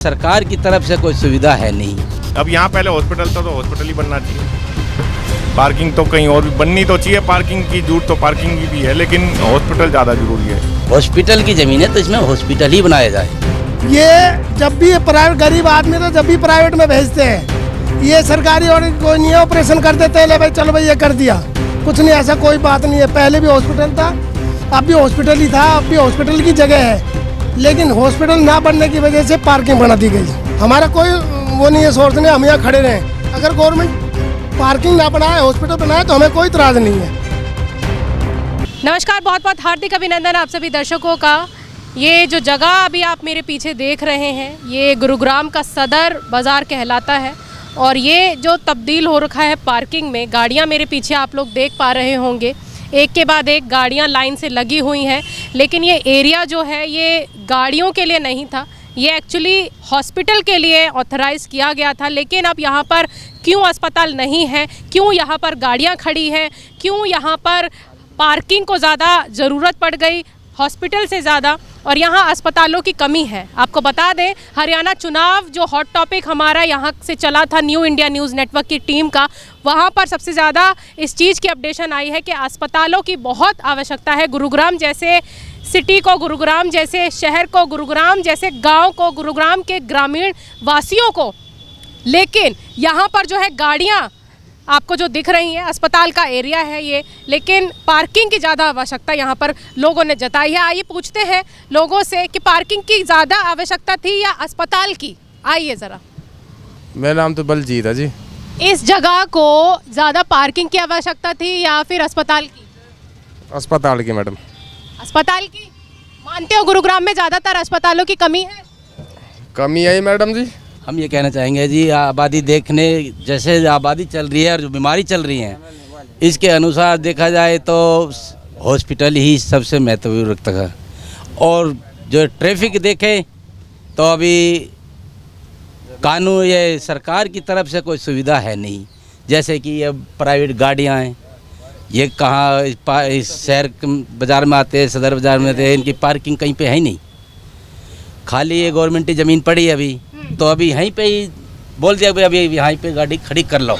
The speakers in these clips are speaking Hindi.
सरकार की तरफ से कोई सुविधा है नहीं। अब यहाँ पहले हॉस्पिटल था तो हॉस्पिटल ही बनना चाहिए। पार्किंग तो कहीं और भी बननी तो चाहिए, पार्किंग की जरूरत तो पार्किंग की भी है, लेकिन हॉस्पिटल ज़्यादा जरूरी है। हॉस्पिटल की ज़मीन है तो इसमें हॉस्पिटल ही बनाया जाए। ये जब भी प्राइवेट गरीब आदमी तो जब भी प्राइवेट में भेजते हैं, ये सरकारी और कोई नहीं है, ऑपरेशन कर देते हैं, ले भाई चलो भाई ये कर दिया, कुछ नहीं, ऐसा कोई बात नहीं है। पहले भी हॉस्पिटल था, अब भी हॉस्पिटल ही था, अब भी हॉस्पिटल की जगह है, लेकिन हॉस्पिटल ना बनने की वजह से पार्किंग बना दी गई। हमारा कोई वो नहीं है सोचने हम यहाँ खड़े रहें। अगर गवर्नमेंट पार्किंग ना बनाए, हॉस्पिटल बनाए तो हमें कोई इतराज़ नहीं है। नमस्कार, बहुत बहुत हार्दिक अभिनंदन आप सभी दर्शकों का। ये जो जगह अभी आप मेरे पीछे देख रहे हैं, ये गुरुग्राम का सदर बाज़ार कहलाता है। और ये जो तब्दील हो रखा है पार्किंग में, गाड़ियाँ मेरे पीछे आप लोग देख पा रहे होंगे, एक के बाद एक गाड़ियाँ लाइन से लगी हुई हैं। लेकिन ये एरिया जो है ये गाड़ियों के लिए नहीं था, ये एक्चुअली हॉस्पिटल के लिए ऑथराइज़ किया गया था। लेकिन अब यहाँ पर क्यों अस्पताल नहीं है, क्यों यहाँ पर गाड़ियाँ खड़ी हैं, क्यों यहाँ पर पार्किंग को ज़्यादा ज़रूरत पड़ गई हॉस्पिटल से ज़्यादा, और यहाँ अस्पतालों की कमी है। आपको बता दें, हरियाणा चुनाव जो हॉट टॉपिक हमारा यहाँ से चला था न्यू इंडिया न्यूज़ नेटवर्क की टीम का, वहाँ पर सबसे ज़्यादा इस चीज़ की अपडेशन आई है कि अस्पतालों की बहुत आवश्यकता है। गुरुग्राम जैसे सिटी को, गुरुग्राम जैसे शहर को, गुरुग्राम जैसे गांव को, गुरुग्राम के ग्रामीण वासियों को। लेकिन यहाँ पर जो है गाड़ियाँ आपको जो दिख रही हैं, अस्पताल का एरिया है ये, लेकिन पार्किंग की ज़्यादा आवश्यकता यहाँ पर लोगों ने जताई है। आइए पूछते हैं लोगों से कि पार्किंग की ज़्यादा आवश्यकता थी या अस्पताल की। आइए ज़रा। मेरा नाम तो बलजीत है जी। इस जगह को ज़्यादा पार्किंग की आवश्यकता थी या फिर अस्पताल की? अस्पताल की मैडम। अस्पताल की मानते हो? गुरुग्राम में ज़्यादातर अस्पतालों की कमी है। कमी है मैडम जी। हम ये कहना चाहेंगे जी, आबादी देखने जैसे आबादी चल रही है और जो बीमारी चल रही है, इसके अनुसार देखा जाए तो हॉस्पिटल ही सबसे महत्वपूर्ण रखता है। और जो ट्रैफिक देखें तो अभी कानून ये सरकार की तरफ से कोई सुविधा है नहीं। जैसे कि ये प्राइवेट गाड़ियाँ हैं, ये कहाँ इस शहर बाज़ार में आते हैं, सदर बाज़ार में आते हैं, इनकी पार्किंग कहीं पे है ही नहीं। खाली ये गवर्नमेंट की ज़मीन पड़ी है अभी, तो अभी यहीं पे ही बोल दिया भाई अभी यहाँ पे गाड़ी खड़ी कर लो।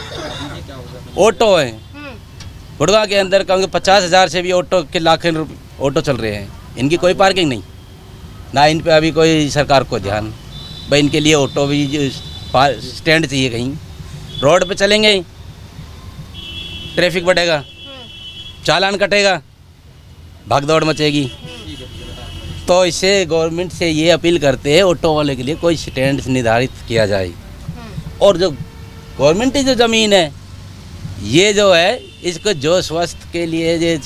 ऑटो है गुड़गांव के अंदर, कहूँगे 50,000 से भी ऑटो के लाखों ऑटो चल रहे हैं, इनकी कोई पार्किंग नहीं ना। इन पे अभी कोई सरकार को ध्यान, भाई इनके लिए ऑटो भी स्टैंड चाहिए। कहीं रोड पे चलेंगे ट्रैफिक बढ़ेगा, चालान कटेगा, भागदौड़ मचेगी। तो इससे गवर्नमेंट से ये अपील करते हैं ऑटो वाले के लिए कोई स्टैंड निर्धारित किया जाए। और जो गवर्नमेंट की जो ज़मीन है ये जो है, इसको जो स्वास्थ्य के लिए ये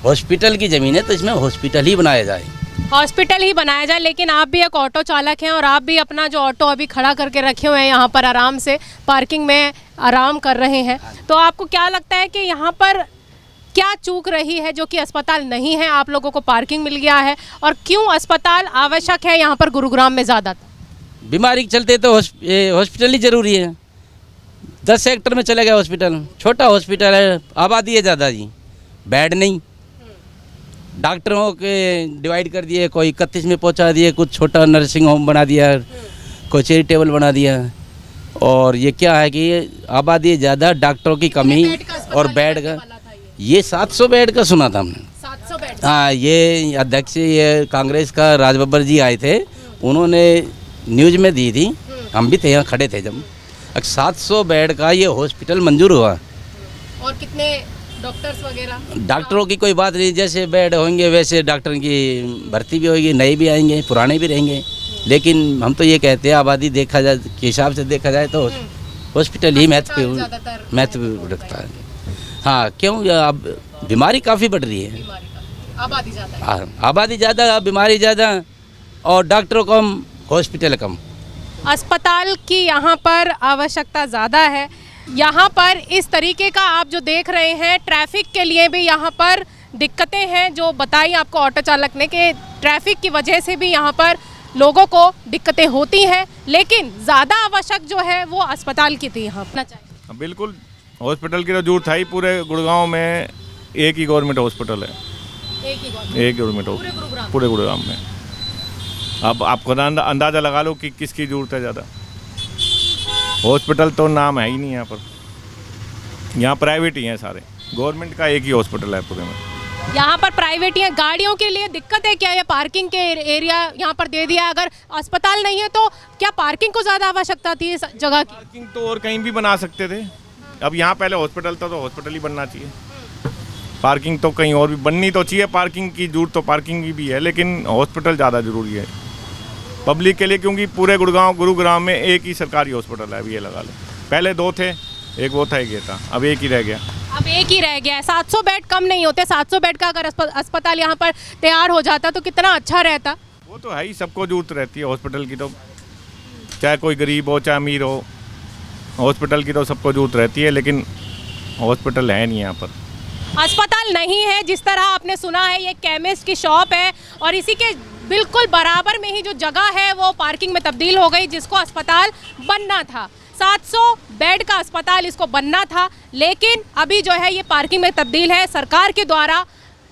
हॉस्पिटल की ज़मीन है तो इसमें हॉस्पिटल ही बनाया जाए। हॉस्पिटल ही बनाया जाए। लेकिन आप भी एक ऑटो चालक हैं और आप भी अपना जो ऑटो अभी खड़ा करके रखे हुए हैं यहाँ पर, आराम से पार्किंग में आराम कर रहे हैं, तो आपको क्या लगता है कि यहाँ पर क्या चूक रही है जो कि अस्पताल नहीं है, आप लोगों को पार्किंग मिल गया है, और क्यों अस्पताल आवश्यक है यहाँ पर गुरुग्राम में ज़्यादा? बीमारी के चलते तो हॉस्पिटल ही ज़रूरी है। 10 सेक्टर में चले गए हॉस्पिटल, छोटा हॉस्पिटल है, आबादी है ज़्यादा जी, बेड नहीं। डॉक्टरों के डिवाइड कर दिए, कोई 31 में पहुंचा दिए, कुछ छोटा नर्सिंग होम बना दिया, कोई चैरिटेबल बना दिया। और ये क्या है कि आबादी ज़्यादा, डॉक्टरों की कमी और बेड का, ये 700 बेड का सुना था हमने। 700 बेड? हाँ, ये अध्यक्ष ये कांग्रेस का राज बब्बर जी आए थे, उन्होंने न्यूज़ में दी थी, हम भी थे यहाँ खड़े थे जब। 700 बेड का ये हॉस्पिटल मंजूर हुआ। और कितने डॉक्टर्स वगैरह? डॉक्टरों की कोई बात नहीं, जैसे बेड होंगे वैसे डॉक्टर की भर्ती भी होगी, नए भी आएंगे, पुराने भी रहेंगे। लेकिन हम तो ये कहते हैं आबादी देखा जाए के हिसाब से देखा जाए तो हॉस्पिटल ही महत्व रखता है। हाँ, क्यों? अब बीमारी काफ़ी बढ़ रही है, आबादी ज़्यादा, आबादी ज़्यादा, बीमारी ज़्यादा, और डॉक्टरों कम, हॉस्पिटल कम। अस्पताल की यहाँ पर आवश्यकता ज़्यादा है। यहाँ पर इस तरीके का आप जो देख रहे हैं, ट्रैफिक के लिए भी यहाँ पर दिक्कतें हैं, जो बताई आपको ऑटो चालक ने कि ट्रैफिक की वजह से भी यहाँ पर लोगों को दिक्कतें होती हैं। लेकिन ज़्यादा आवश्यक जो है वो अस्पताल की थी यहाँ पर। बिल्कुल, हॉस्पिटल की तो जरूरत है ही। पूरे गुड़गांव में एक ही गवर्नमेंट हॉस्पिटल है, एक गवर्नमेंट हॉस्पिटल पूरे गुड़गांव में। अब आप खुद अंदाज़ा लगा लो कि किसकी ज़रूरत है ज़्यादा। हॉस्पिटल तो नाम है ही नहीं यहाँ पर, यहाँ प्राइवेट ही हैं सारे, गवर्नमेंट का एक ही हॉस्पिटल है पूरे में। यहाँ पर प्राइवेट या गाड़ियों के लिए दिक्कत है क्या? या पार्किंग के एरिया यहाँ पर दे दिया, अगर अस्पताल नहीं है तो क्या पार्किंग को ज़्यादा आवश्यकता थी इस जगह की? पार्किंग तो और कहीं भी बना सकते थे, अब यहाँ पहले हॉस्पिटल था तो हॉस्पिटल ही बनना चाहिए। पार्किंग तो कहीं और भी बननी तो चाहिए, पार्किंग की जरूरत तो पार्किंग की भी है, लेकिन हॉस्पिटल ज़्यादा ज़रूरी है पब्लिक के लिए, क्योंकि पूरे गुरुग्राम में एक ही सरकारी हॉस्पिटल है। अब ये लगा लो, पहले 2 थे, एक वो था एक ये था, अब एक ही रह गया। अब एक ही रह गया है। 700 बेड कम नहीं होते, 700 बेड का अगर अस्पताल यहाँ पर तैयार हो जाता तो कितना अच्छा रहता। वो तो है ही, सबको जरूरत रहती है हॉस्पिटल की, तो चाहे कोई गरीब हो चाहे अमीर हो, हॉस्पिटल की तो सबको जरूरत रहती है, लेकिन हॉस्पिटल है नहीं यहाँ पर। अस्पताल नहीं है, जिस तरह आपने सुना है ये केमिस्ट की शॉप है और इसी के बिल्कुल बराबर में ही जो जगह है वो पार्किंग में तब्दील हो गई, जिसको अस्पताल बनना था। 700 बेड का अस्पताल इसको बनना था, लेकिन अभी जो है ये पार्किंग में तब्दील है। सरकार के द्वारा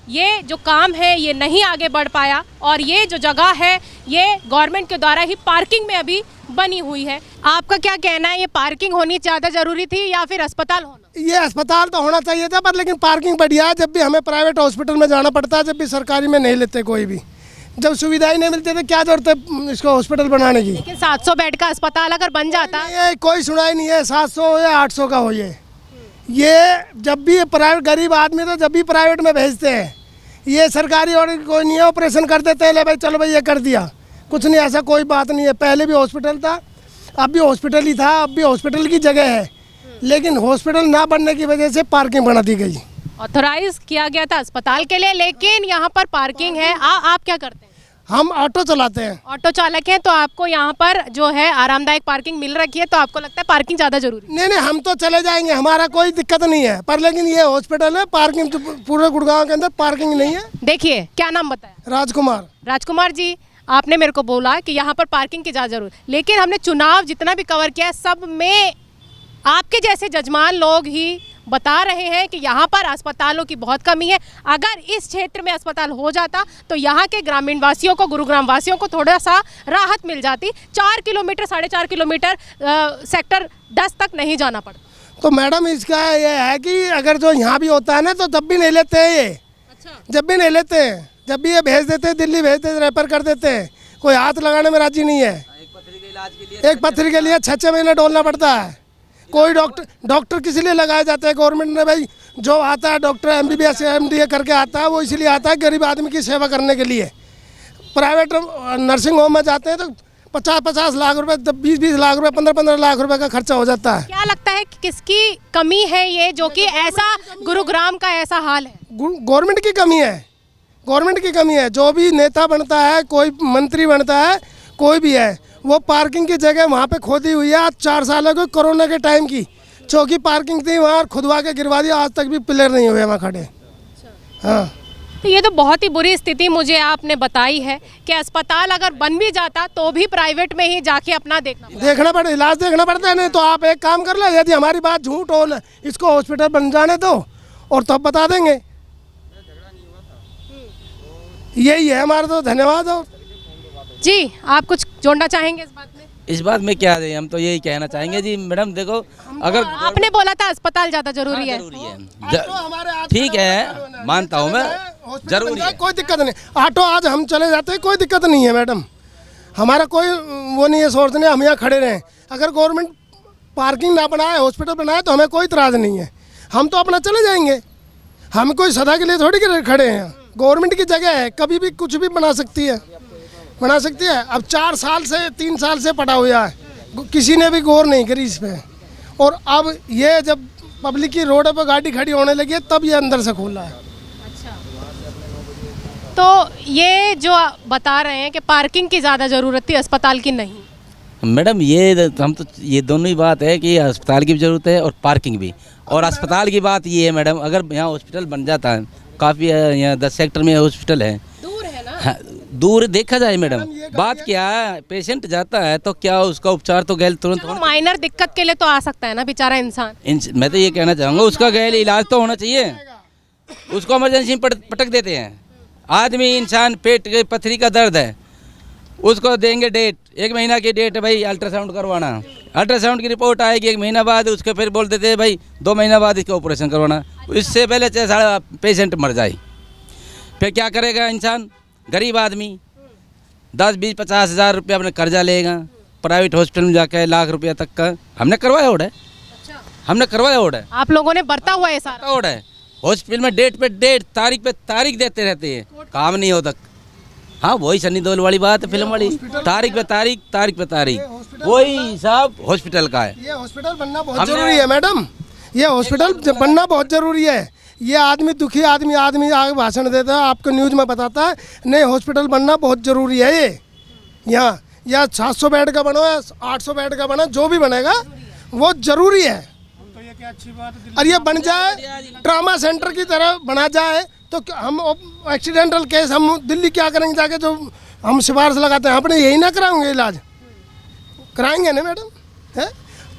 ये जो काम है ये नहीं आगे बढ़ पाया और ये जो जगह है ये गवर्नमेंट के द्वारा ही पार्किंग में अभी बनी हुई है। आपका क्या कहना है, ये पार्किंग होनी ज़्यादा ज़रूरी थी या फिर अस्पताल होना? ये अस्पताल तो होना चाहिए था, पर लेकिन पार्किंग बढ़िया है। जब भी हमें प्राइवेट हॉस्पिटल में जाना पड़ता है, जब भी सरकारी में नहीं लेते कोई भी, जब सुविधाएं नहीं मिलती तो क्या जरूरत है इसको हॉस्पिटल बनाने की? लेकिन 700 बेड का अस्पताल अगर बन जाता, ये कोई सुनाई नहीं है, 700 हो या 800 का हो, ये जब भी प्राइवेट गरीब आदमी तो जब भी प्राइवेट में भेजते हैं, ये सरकारी और कोई नहीं है, ऑपरेशन कर देते हैं, ले भाई चलो भाई ये कर दिया, कुछ नहीं, ऐसा कोई बात नहीं है। पहले भी हॉस्पिटल था, अब भी हॉस्पिटल ही था, अब भी हॉस्पिटल की जगह है, लेकिन हॉस्पिटल ना बनने की वजह से पार्किंग बना दी गई। ऑथोराइज किया गया था अस्पताल के लिए, लेकिन यहाँ पर पार्किंग है। आप क्या करते हैं? हम ऑटो चलाते हैं। ऑटो चालक हैं, तो आपको यहाँ पर जो है आरामदायक पार्किंग मिल रखी है, तो आपको लगता है पार्किंग ज़्यादा जरूरी? नहीं, हम तो चले जाएंगे, हमारा कोई दिक्कत नहीं है, पर लेकिन ये हॉस्पिटल है, पार्किंग तो पूरे गुड़गांव के अंदर पार्किंग नहीं है। देखिए, क्या नाम बताया? राजकुमार। राजकुमार जी, आपने मेरे को बोला कि यहाँ पर पार्किंग की ज़्यादा जरूरत, लेकिन हमने चुनाव जितना भी कवर किया सब में आपके जैसे जजमान लोग ही बता रहे हैं कि यहाँ पर अस्पतालों की बहुत कमी है। अगर इस क्षेत्र में अस्पताल हो जाता तो यहाँ के ग्रामीण वासियों को, गुरुग्राम वासियों को थोड़ा सा राहत मिल जाती। 4 किलोमीटर 4.5 किलोमीटर सेक्टर 10 तक नहीं जाना पड़ता। तो मैडम इसका ये है कि अगर जो यहाँ भी होता है ना तो तब भी नहीं लेते हैं ये। अच्छा। जब भी नहीं लेते हैं, जब भी ये भेज देते हैं दिल्ली, भेज देते, रेफर कर देते हैं, कोई हाथ लगाने में राजी नहीं है। एक पत्थर के लिए 6 महीने डोलना पड़ता है। कोई डॉक्टर किसी लिए लगाए जाते हैं गवर्नमेंट ने, भाई जो आता है डॉक्टर MBBS MDA करके आता है, वो इसलिए आता है गरीब आदमी की सेवा करने के लिए। प्राइवेट नर्सिंग होम में जाते हैं तो 50-50 लाख रुपए, 20-20 लाख रुपए, 15-15 लाख रुपए का खर्चा हो जाता है। क्या लगता है कि किसकी कमी है ये, जो कि ऐसा गुरुग्राम का ऐसा हाल है? गवर्नमेंट की कमी है, गवर्नमेंट की कमी है। जो भी नेता बनता है, कोई मंत्री बनता है, कोई भी है, वो पार्किंग की जगह वहाँ पे खोदी हुई है। आज 4 साल हो गए कोरोना के टाइम की, चौकी पार्किंग थी वहाँ, खुदवा के गिरवा दिया, आज तक भी पिलर नहीं हुए वहाँ खड़े। हाँ, तो ये तो बहुत ही बुरी स्थिति मुझे आपने बताई है कि अस्पताल अगर बन भी जाता तो भी प्राइवेट में ही जाके अपना देखना पड़ता, इलाज देखना पड़ता है। नहीं तो आप एक काम कर लो, यदि हमारी बात झूठ हो, इसको हॉस्पिटल बन जाने दो और तब बता देंगे। यही है हमारा तो। धन्यवाद। और जी, आप कुछ जोड़ना चाहेंगे इस बात में? इस बात में क्या है, हम तो यही कहना चाहेंगे जी मैडम, देखो अगर आपने बोला था अस्पताल ज़्यादा जरूरी है, ठीक है, मानता हूँ मैं, जरूरी है, कोई दिक्कत नहीं। ऑटो आज हम चले जाते हैं, कोई दिक्कत नहीं है मैडम, हमारा कोई वो नहीं है, सोच नहीं हम यहाँ खड़े रहें। अगर गवर्नमेंट पार्किंग ना बनाए, हॉस्पिटल बनाए तो हमें कोई इतराज़ नहीं है, हम तो अपना चले जाएंगे। हम कोई सदा के लिए थोड़ी खड़े हैं, गवर्नमेंट की जगह है, कभी भी कुछ भी बना सकती है। अब 4 साल से 3 साल से पड़ा हुआ है, किसी ने भी गौर नहीं करी इस पे। और अब ये जब पब्लिक की रोड पर गाड़ी खड़ी होने लगी है तब ये अंदर से खोला है। अच्छा, तो ये जो बता रहे हैं कि पार्किंग की ज़्यादा ज़रूरत थी, अस्पताल की नहीं। मैडम ये हम तो ये दोनों ही बात है कि अस्पताल की भी ज़रूरत है और पार्किंग भी। और अस्पताल की बात ये है मैडम, अगर यहाँ हॉस्पिटल बन जाता है, काफ़ी यहाँ 10 सेक्टर में हॉस्पिटल है, दूर है ना। हाँ, दूर देखा जाए मैडम, बात क्या है, पेशेंट जाता है तो क्या उसका उपचार तो गैल तुरंत होना, माइनर दिक्कत के लिए तो आ सकता है ना बेचारा इंसान। मैं तो ये कहना चाहूँगा उसका गैल इलाज तो होना चाहिए। उसको इमरजेंसी में पटक देते हैं, आदमी इंसान पेट के पथरी का दर्द है, उसको देंगे डेट, 1 महीना की डेट है भाई अल्ट्रासाउंड करवाना, अल्ट्रासाउंड की रिपोर्ट आएगी 1 महीना बाद, उसके फिर बोल देते हैं भाई 2 महीना बाद इसका ऑपरेशन करवाना। इससे पहले चाहे सारा पेशेंट मर जाए, फिर क्या करेगा इंसान? गरीब आदमी 10-20-50 हज़ार रुपया अपने कर्जा लेगा, प्राइवेट हॉस्पिटल में जाकर लाख रुपया तक का हमने करवाया ओड है, हमने करवाया ओड है, आप लोगों ने बरता हुआ है सारा ओड है। हॉस्पिटल में डेट पे डेट, तारीख पे तारीख देते रहते हैं, काम नहीं होता। हाँ वही सनी देओल वाली बात है, फिल्म वाली, तारीख पे तारीख, तारीख पे तारीख, वही हिसाब हॉस्पिटल का है। ये हॉस्पिटल बनना बहुत जरूरी है मैडम, ये हॉस्पिटल बनना बहुत जरूरी है। ये आदमी दुखी आदमी आगे भाषण देता है, आपको न्यूज़ में बताता है नहीं हॉस्पिटल बनना बहुत ज़रूरी है। ये यहाँ या 700 बेड का बनो या 800 बेड का बनो, जो भी बनेगा वो ज़रूरी है। और ये बन जाए ट्रामा सेंटर की तरह बना जाए तो हम एक्सीडेंटल केस हम दिल्ली क्या करेंगे जाके, जो हम सिफारिश लगाते हैं अपने यही ना कराएंगे, इलाज कराएंगे ना मैडम, है?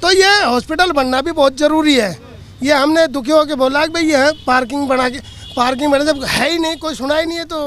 तो ये हॉस्पिटल बनना भी बहुत ज़रूरी है। ये हमने दुखी होकर बोला कि भाई ये है पार्किंग बना के, पार्किंग बने, जब है ही नहीं, कोई सुना ही नहीं है तो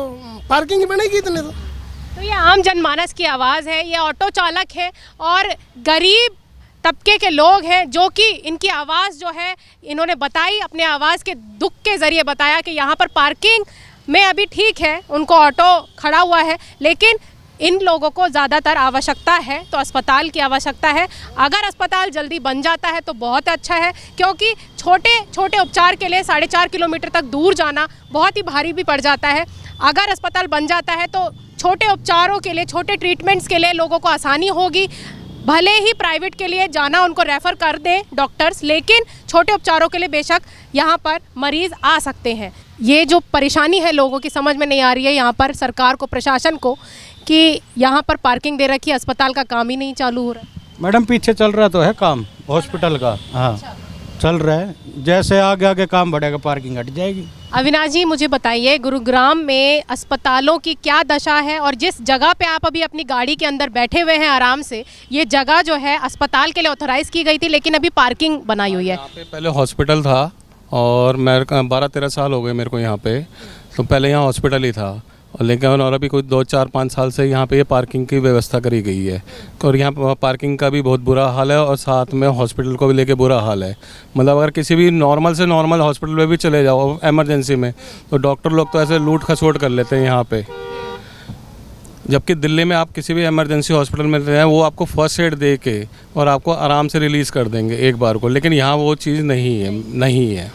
पार्किंग ही बनेगी इतने तो ये आम जनमानस की आवाज़ है, ये ऑटो चालक है और गरीब तबके के लोग हैं जो कि इनकी आवाज़ जो है इन्होंने बताई, अपने आवाज़ के दुख के ज़रिए बताया कि यहाँ पर पार्किंग में अभी ठीक है, उनको ऑटो खड़ा हुआ है, लेकिन इन लोगों को ज़्यादातर आवश्यकता है तो अस्पताल की आवश्यकता है। अगर अस्पताल जल्दी बन जाता है तो बहुत अच्छा है, क्योंकि छोटे छोटे उपचार के लिए 4.5 किलोमीटर तक दूर जाना बहुत ही भारी भी पड़ जाता है। अगर अस्पताल बन जाता है तो छोटे उपचारों के लिए, छोटे ट्रीटमेंट्स के लिए लोगों को आसानी होगी। भले ही प्राइवेट के लिए जाना उनको रेफ़र कर दें डॉक्टर्स, लेकिन छोटे उपचारों के लिए बेशक यहाँ पर मरीज़ आ सकते हैं। ये जो परेशानी है लोगों की समझ में नहीं आ रही है यहाँ पर सरकार को, प्रशासन को, कि यहाँ पर पार्किंग दे रखी है, अस्पताल का काम ही नहीं चालू हो रहा है। मैडम पीछे चल रहा तो है काम हॉस्पिटल का, हाँ चल रहा है, जैसे आगे आगे काम बढ़ेगा पार्किंग हट जाएगी। अविनाश जी मुझे बताइए, गुरुग्राम में अस्पतालों की क्या दशा है और जिस जगह पे आप अभी अपनी गाड़ी के अंदर बैठे हुए हैं आराम से, ये जगह जो है अस्पताल के लिए ऑथराइज़ की गई थी लेकिन अभी पार्किंग बनाई हुई है। यहाँ पे पहले हॉस्पिटल था और मेरे 12-13 साल हो गए मेरे को यहाँ पे, तो पहले यहाँ हॉस्पिटल ही था और लेकिन और अभी कोई 2-4-5 साल से यहाँ पे ये पार्किंग की व्यवस्था करी गई है और यहाँ पार्किंग का भी बहुत बुरा हाल है और साथ में हॉस्पिटल को भी लेके बुरा हाल है। मतलब अगर किसी भी नॉर्मल से नॉर्मल हॉस्पिटल में भी चले जाओ इमरजेंसी में तो डॉक्टर लोग तो ऐसे लूट खसोट कर लेते हैं यहाँ पे, जबकि दिल्ली में आप किसी भी इमरजेंसी हॉस्पिटल में हैं वो आपको फर्स्ट एड दे के और आपको आराम से रिलीज़ कर देंगे एक बार को, लेकिन यहाँ वो चीज़ नहीं है।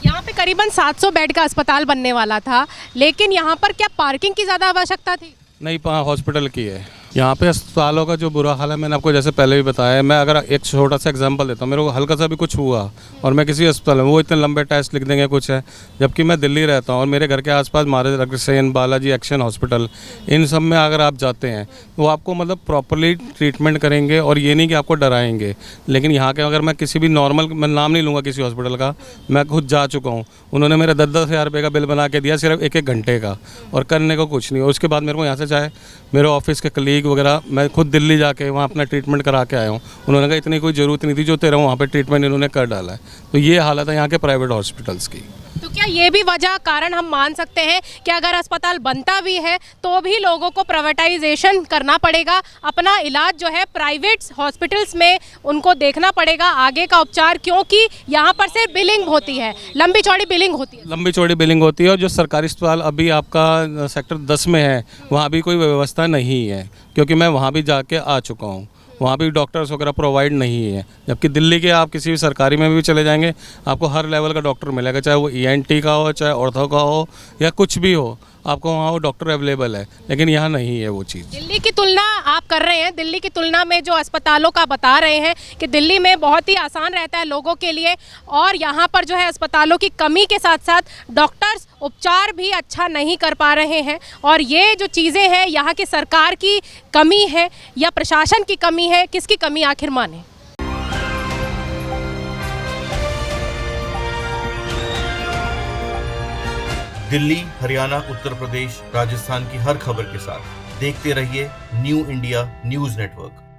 यहाँ पे करीबन 700 बेड का अस्पताल बनने वाला था, लेकिन यहाँ पर क्या पार्किंग की ज़्यादा आवश्यकता थी? नहीं, हॉस्पिटल की है। यहाँ पे अस्पतालों का जो बुरा हाल है मैंने आपको जैसे पहले भी बताया है। मैं अगर एक छोटा सा एग्जांपल देता हूँ, मेरे को हल्का सा भी कुछ हुआ और मैं किसी अस्पताल में, वो इतने लंबे टेस्ट लिख देंगे कुछ है, जबकि मैं दिल्ली रहता हूँ और मेरे घर के आसपास महाराज अग्रसेन, बालाजी एक्शन हॉस्पिटल, इन सब में अगर आप जाते हैं तो आपको मतलब प्रॉपरली ट्रीटमेंट करेंगे और ये नहीं कि आपको डराएंगे। लेकिन यहाँ के अगर मैं किसी भी नॉर्मल, मैं नाम नहीं लूँगा किसी हॉस्पिटल का, मैं खुद जा चुका हूँ, उन्होंने मेरा 10-10 हज़ार रुपये का बिल बना के दिया सिर्फ 1-1 घंटे का और करने को कुछ नहीं। और उसके बाद मेरे को यहाँ से चाहे मेरे ऑफिस के कलीग वगैरह, मैं खुद दिल्ली जाके वहाँ अपना ट्रीटमेंट करा के आया हूँ, उन्होंने कहा इतनी कोई ज़रूरत नहीं थी जो तेरा वहाँ पे ट्रीटमेंट इन्होंने कर डाला है। तो ये हालत है यहाँ के प्राइवेट हॉस्पिटल्स की। तो क्या ये भी वजह कारण हम मान सकते हैं कि अगर अस्पताल बनता भी है तो भी लोगों को प्राइवेटाइजेशन करना पड़ेगा, अपना इलाज जो है प्राइवेट हॉस्पिटल्स में उनको देखना पड़ेगा आगे का उपचार, क्योंकि यहाँ पर से बिलिंग होती है, लंबी चौड़ी बिलिंग होती है। लंबी चौड़ी बिलिंग होती है और जो सरकारी अस्पताल अभी आपका सेक्टर 10 में है वहाँ भी कोई व्यवस्था नहीं है, क्योंकि मैं वहाँ भी जाके आ चुका हूँ, वहाँ भी डॉक्टर्स वगैरह प्रोवाइड नहीं है। जबकि दिल्ली के आप किसी भी सरकारी में भी चले जाएंगे आपको हर लेवल का डॉक्टर मिलेगा, चाहे वो ENT का हो, चाहे ऑर्थो का हो या कुछ भी हो, आपको वहाँ वो डॉक्टर अवेलेबल है। लेकिन यहाँ नहीं है वो चीज़। दिल्ली की तुलना आप कर रहे हैं, दिल्ली की तुलना में जो अस्पतालों का बता रहे हैं कि दिल्ली में बहुत ही आसान रहता है लोगों के लिए, और यहाँ पर जो है अस्पतालों की कमी के साथ साथ डॉक्टर्स उपचार भी अच्छा नहीं कर पा रहे हैं। और ये जो चीज़ें हैं यहाँ की सरकार की कमी है या प्रशासन की कमी है, किसकी कमी आखिर माने? दिल्ली, हरियाणा, उत्तर प्रदेश, राजस्थान की हर खबर के साथ देखते रहिए न्यू इंडिया न्यूज़ नेटवर्क।